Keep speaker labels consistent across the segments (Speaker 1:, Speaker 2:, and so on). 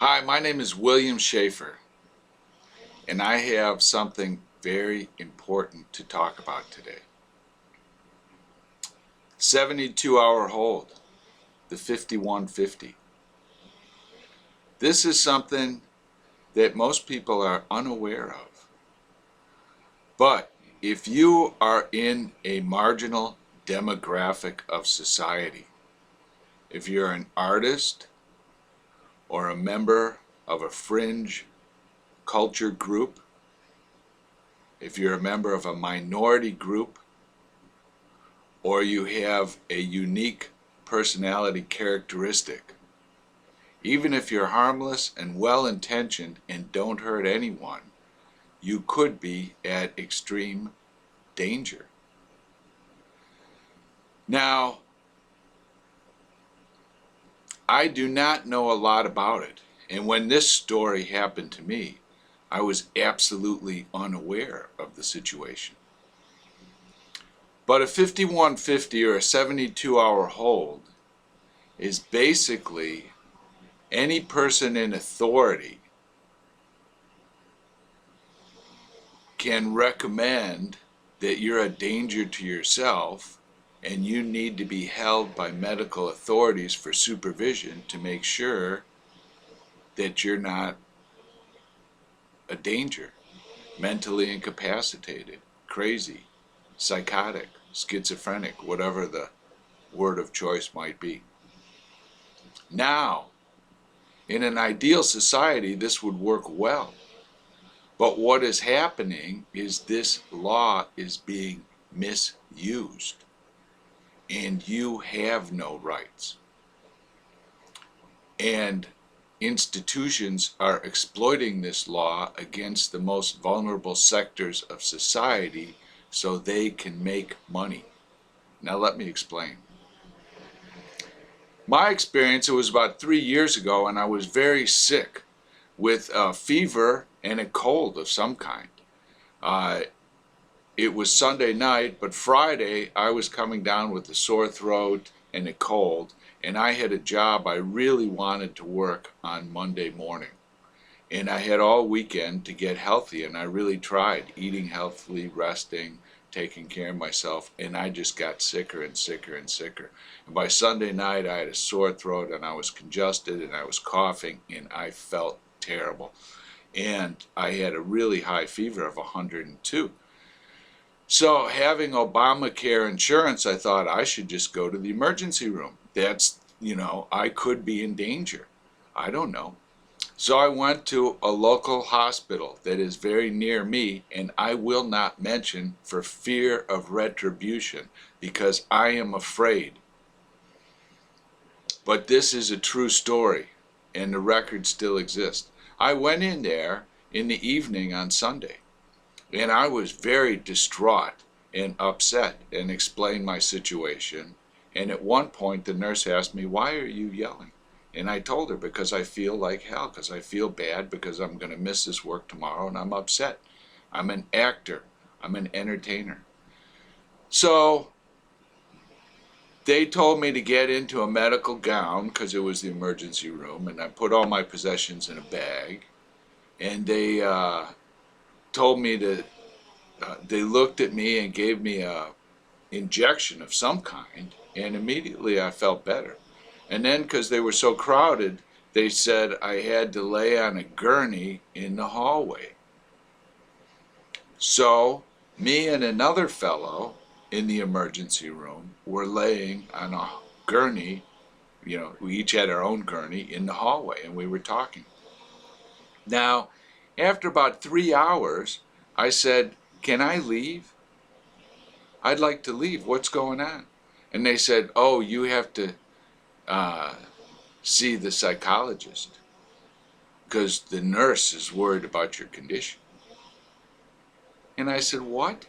Speaker 1: Hi, my name is William Schaeffer, and I have something very important to talk about today. 72-hour hold, the 5150. This is something that most people are unaware of. But if you are in a marginal demographic of society, if you're an artist or a member of a fringe culture group, if you're a member of a minority group, or you have a unique personality characteristic, even if you're harmless and well-intentioned and don't hurt anyone, you could be at extreme danger. Now, I do not know a lot about it, and when this story happened to me, I was absolutely unaware of the situation. But a 5150 or a 72-hour hold is basically any person in authority can recommend that you're a danger to yourself and you need to be held by medical authorities for supervision to make sure that you're not a danger, mentally incapacitated, crazy, psychotic, schizophrenic, whatever the word of choice might be. Now, in an ideal society, this would work well. But what is happening is this law is being misused, and you have no rights. And institutions are exploiting this law against the most vulnerable sectors of society so they can make money. Now let me explain. My experience, it was about 3 years ago, and I was very sick with a fever and a cold of some kind. It was Sunday night, but Friday I was coming down with a sore throat and a cold, and I had a job I really wanted to work on Monday morning. And I had all weekend to get healthy, and I really tried eating healthily, resting, taking care of myself, and I just got sicker and sicker and sicker. And by Sunday night I had a sore throat and I was congested and I was coughing and I felt terrible. And I had a really high fever of 102. So having Obamacare insurance, I thought I should just go to the emergency room. That's, I could be in danger. I don't know. So I went to a local hospital that is very near me, and I will not mention for fear of retribution because I am afraid. But this is a true story, and the record still exists. I went in there in the evening on Sunday, and I was very distraught and upset and explained my situation. And at one point the nurse asked me, "Why are you yelling?" And I told her, because I feel like hell, because I feel bad, because I'm going to miss this work tomorrow and I'm upset. I'm an actor. I'm an entertainer. So they told me to get into a medical gown because it was the emergency room, and I put all my possessions in a bag. And they told me to, they looked at me and gave me a injection of some kind, and immediately I felt better. And then, because they were so crowded, they said I had to lay on a gurney in the hallway. So me and another fellow in the emergency room were laying on a gurney. We each had our own gurney in the hallway, and we were talking. Now, after about 3 hours, I said, "Can I leave? I'd like to leave. What's going on?" And they said, "Oh, you have to see the psychologist because the nurse is worried about your condition." And I said, "What?"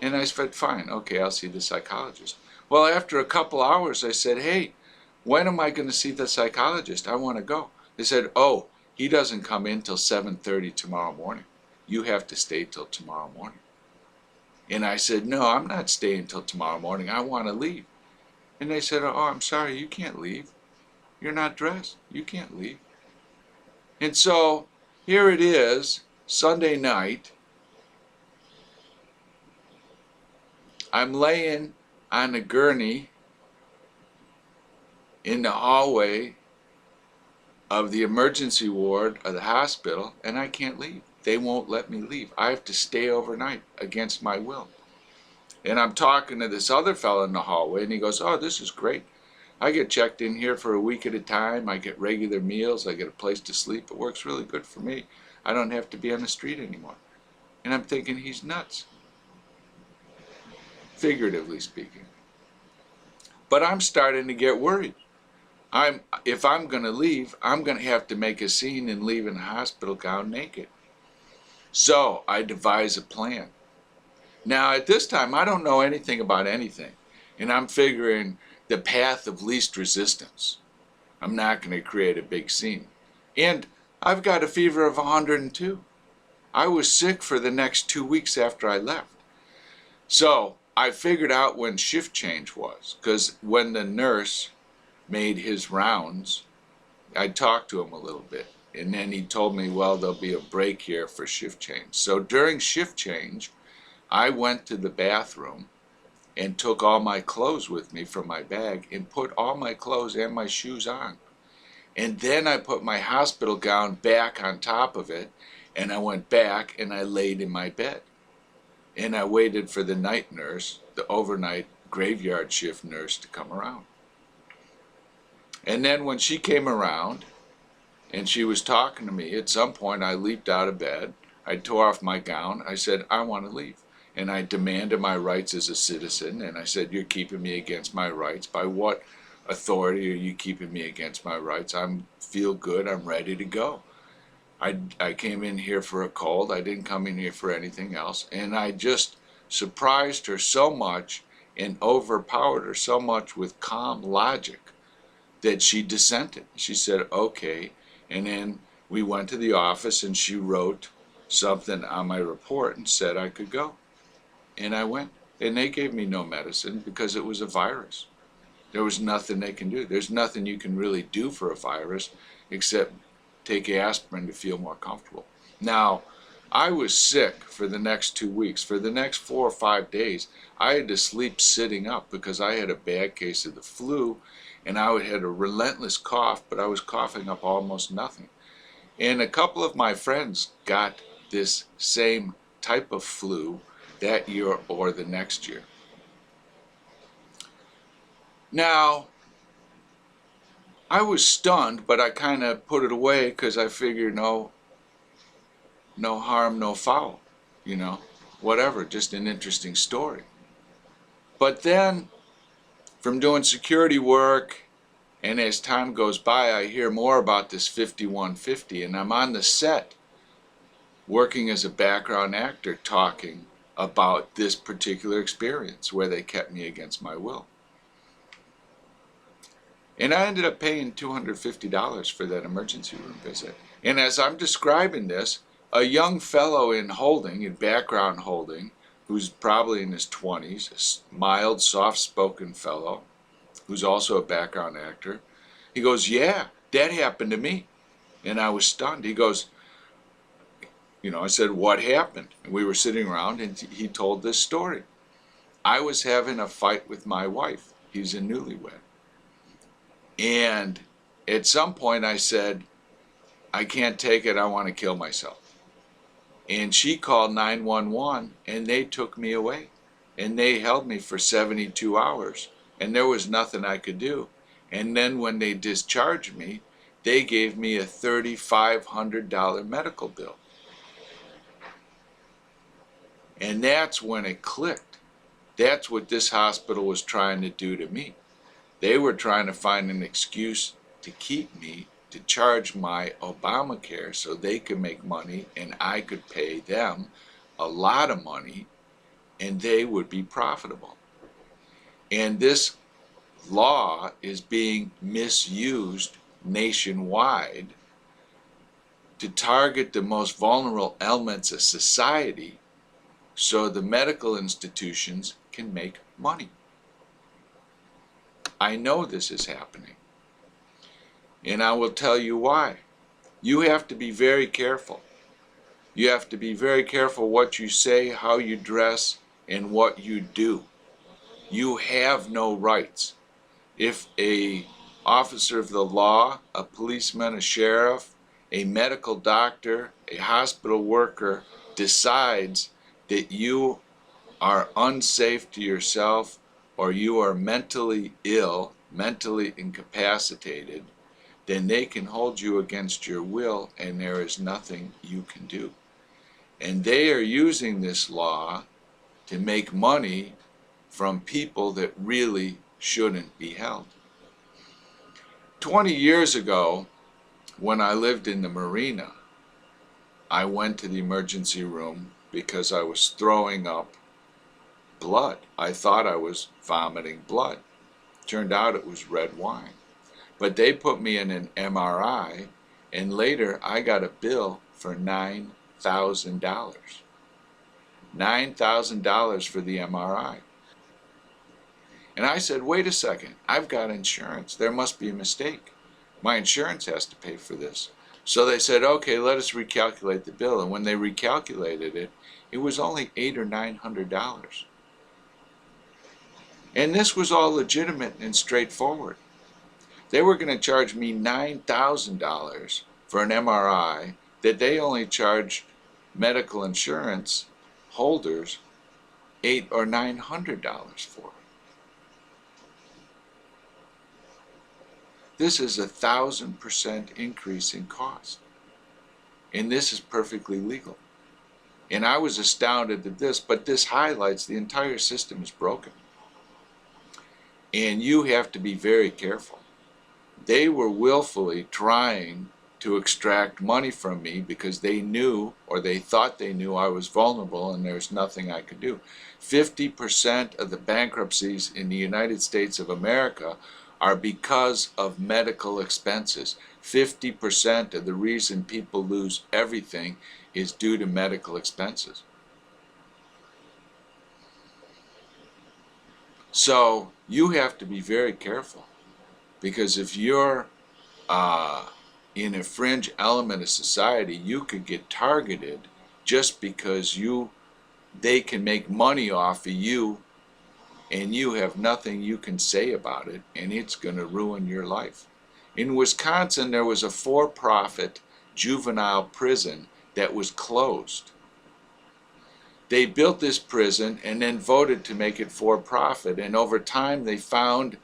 Speaker 1: And I said, "Fine, okay, I'll see the psychologist." Well, after a couple hours, I said, "Hey, when am I going to see the psychologist? I want to go." They said, "Oh, he doesn't come in till 7:30 tomorrow morning. You have to stay till tomorrow morning." And I said, "No, I'm not staying till tomorrow morning. I want to leave." And they said, "Oh, I'm sorry, you can't leave. You're not dressed. You can't leave." And so here it is, Sunday night. I'm laying on a gurney in the hallway of the emergency ward of the hospital, and I can't leave. They won't let me leave. I have to stay overnight against my will. And I'm talking to this other fellow in the hallway, and he goes, "Oh, this is great. I get checked in here for a week at a time. I get regular meals. I get a place to sleep. It works really good for me. I don't have to be on the street anymore." And I'm thinking, he's nuts, figuratively speaking. But I'm starting to get worried. If I'm going to leave, I'm going to have to make a scene and leave in a hospital gown naked. So I devise a plan. Now at this time, I don't know anything about anything, and I'm figuring the path of least resistance. I'm not going to create a big scene. And I've got a fever of 102. I was sick for the next 2 weeks after I left. So I figured out when shift change was, because when the nurse made his rounds, I talked to him a little bit, and then he told me, well, there'll be a break here for shift change. So during shift change, I went to the bathroom and took all my clothes with me from my bag and put all my clothes and my shoes on. And then I put my hospital gown back on top of it, and I went back and I laid in my bed. And I waited for the night nurse, the overnight graveyard shift nurse, to come around. And then when she came around and she was talking to me, at some point I leaped out of bed, I tore off my gown, I said, "I want to leave." And I demanded my rights as a citizen, and I said, "You're keeping me against my rights. By what authority are you keeping me against my rights? I feel good, I'm ready to go. I came in here for a cold, I didn't come in here for anything else." And I just surprised her so much and overpowered her so much with calm logic that she dissented. She said, "Okay." And then we went to the office and she wrote something on my report and said I could go. And I went. And they gave me no medicine because it was a virus. There was nothing they can do. There's nothing you can really do for a virus except take aspirin to feel more comfortable. Now, I was sick for the next 2 weeks. For the next 4 or 5 days, I had to sleep sitting up because I had a bad case of the flu, and I had a relentless cough, but I was coughing up almost nothing. And a couple of my friends got this same type of flu that year or the next year. Now, I was stunned, but I kind of put it away because I figured no harm, no foul, whatever, just an interesting story. But then, from doing security work, and as time goes by, I hear more about this 5150, and I'm on the set working as a background actor talking about this particular experience where they kept me against my will. And I ended up paying $250 for that emergency room visit. And as I'm describing this, a young fellow in background holding, who's probably in his 20s, a mild, soft-spoken fellow, who's also a background actor, he goes, "Yeah, that happened to me." And I was stunned. He goes, I said, "What happened?" And we were sitting around, and he told this story. "I was having a fight with my wife." He's a newlywed. And at some point I said, "I can't take it, I want to kill myself." And she called 911, and they took me away. And they held me for 72 hours, and there was nothing I could do. And then when they discharged me, they gave me a $3,500 medical bill. And that's when it clicked. That's what this hospital was trying to do to me. They were trying to find an excuse to keep me, to charge my Obamacare so they could make money and I could pay them a lot of money and they would be profitable. And this law is being misused nationwide to target the most vulnerable elements of society so the medical institutions can make money. I know this is happening, and I will tell you why. You have to be very careful. You have to be very careful what you say, how you dress, and what you do. You have no rights. If a officer of the law, a policeman, a sheriff, a medical doctor, a hospital worker decides that you are unsafe to yourself or you are mentally ill, mentally incapacitated, then they can hold you against your will and there is nothing you can do. And they are using this law to make money from people that really shouldn't be held. 20 years ago, when I lived in the marina, I went to the emergency room because I was throwing up blood. I thought I was vomiting blood. Turned out it was red wine. But they put me in an MRI, and later I got a bill for $9,000. $9,000 for the MRI. And I said, wait a second, I've got insurance. There must be a mistake. My insurance has to pay for this. So they said, okay, let us recalculate the bill. And when they recalculated it, it was only $800 or $900. And this was all legitimate and straightforward. They were going to charge me $9,000 for an MRI that they only charged medical insurance holders $800 or $900 for. This is 1,000% increase in cost. And this is perfectly legal. And I was astounded at this, but this highlights the entire system is broken. And you have to be very careful. They were willfully trying to extract money from me because they knew, or they thought they knew, I was vulnerable and there's nothing I could do. 50% of the bankruptcies in the United States of America are because of medical expenses. 50% of the reason people lose everything is due to medical expenses. So you have to be very careful, because if you're in a fringe element of society, you could get targeted just because they can make money off of you and you have nothing you can say about it, and it's going to ruin your life. In Wisconsin, there was a for-profit juvenile prison that was closed. They built this prison and then voted to make it for-profit, and over time they found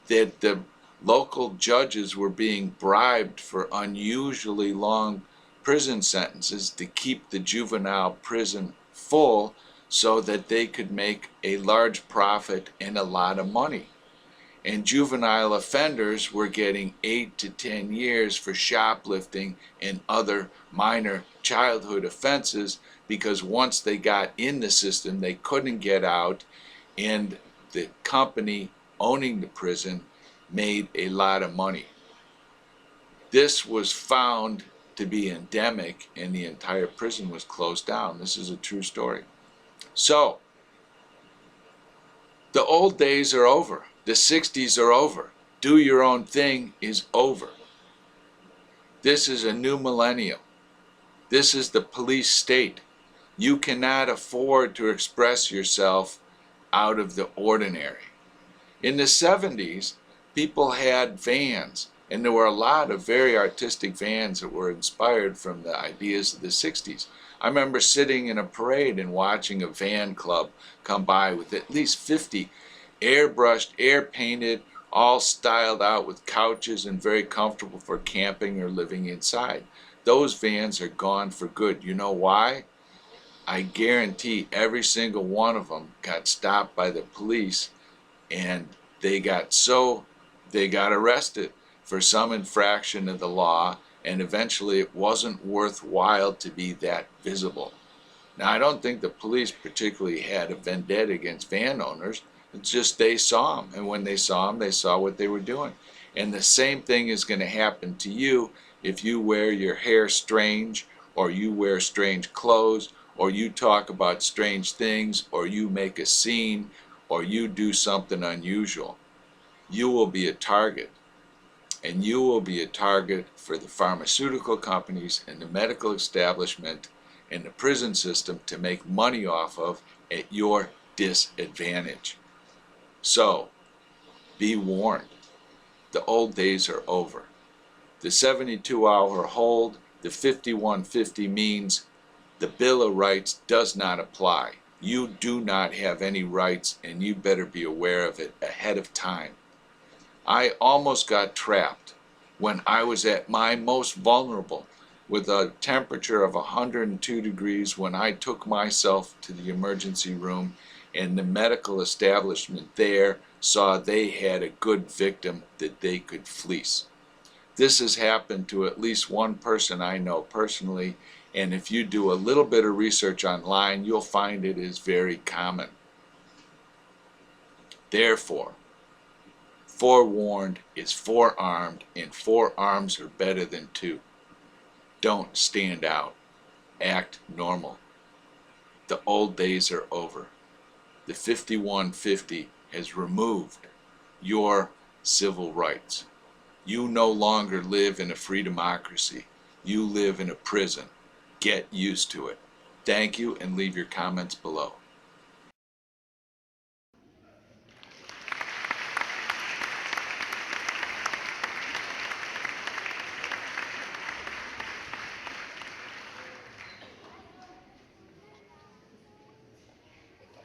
Speaker 1: that the local judges were being bribed for unusually long prison sentences to keep the juvenile prison full so that they could make a large profit and a lot of money. And juvenile offenders were getting 8 to 10 years for shoplifting and other minor childhood offenses, because once they got in the system, they couldn't get out, and the company owning the prison made a lot of money. This was found to be endemic, and the entire prison was closed down. This is a true story. So, the old days are over. The 60s are over. Do your own thing is over. This is a new millennium. This is the police state. You cannot afford to express yourself out of the ordinary. In the 70s, people had vans, and there were a lot of very artistic vans that were inspired from the ideas of the 60s. I remember sitting in a parade and watching a van club come by with at least 50 airbrushed, air-painted, all styled out with couches and very comfortable for camping or living inside. Those vans are gone for good. You know why? I guarantee every single one of them got stopped by the police, and they got arrested for some infraction of the law, and eventually it wasn't worthwhile to be that visible. Now, I don't think the police particularly had a vendetta against van owners. It's just they saw them, and when they saw them, they saw what they were doing. And the same thing is going to happen to you if you wear your hair strange, or you wear strange clothes, or you talk about strange things, or you make a scene, or you do something unusual. You will be a target. and you will be a target for the pharmaceutical companies and the medical establishment and the prison system to make money off of at your disadvantage. So, be warned. The old days are over. The 72-hour hold, the 5150 means the Bill of Rights does not apply. You do not have any rights, and you better be aware of it ahead of time. I almost got trapped when I was at my most vulnerable with a temperature of 102 degrees when I took myself to the emergency room, and the medical establishment there saw they had a good victim that they could fleece. This has happened to at least one person I know personally, and if you do a little bit of research online, you'll find it is very common. Therefore, forewarned is forearmed, and 4 arms are better than 2. Don't stand out. Act normal. The old days are over. The 5150 has removed your civil rights. You no longer live in a free democracy. You live in a prison. Get used to it. Thank you, and leave your comments below.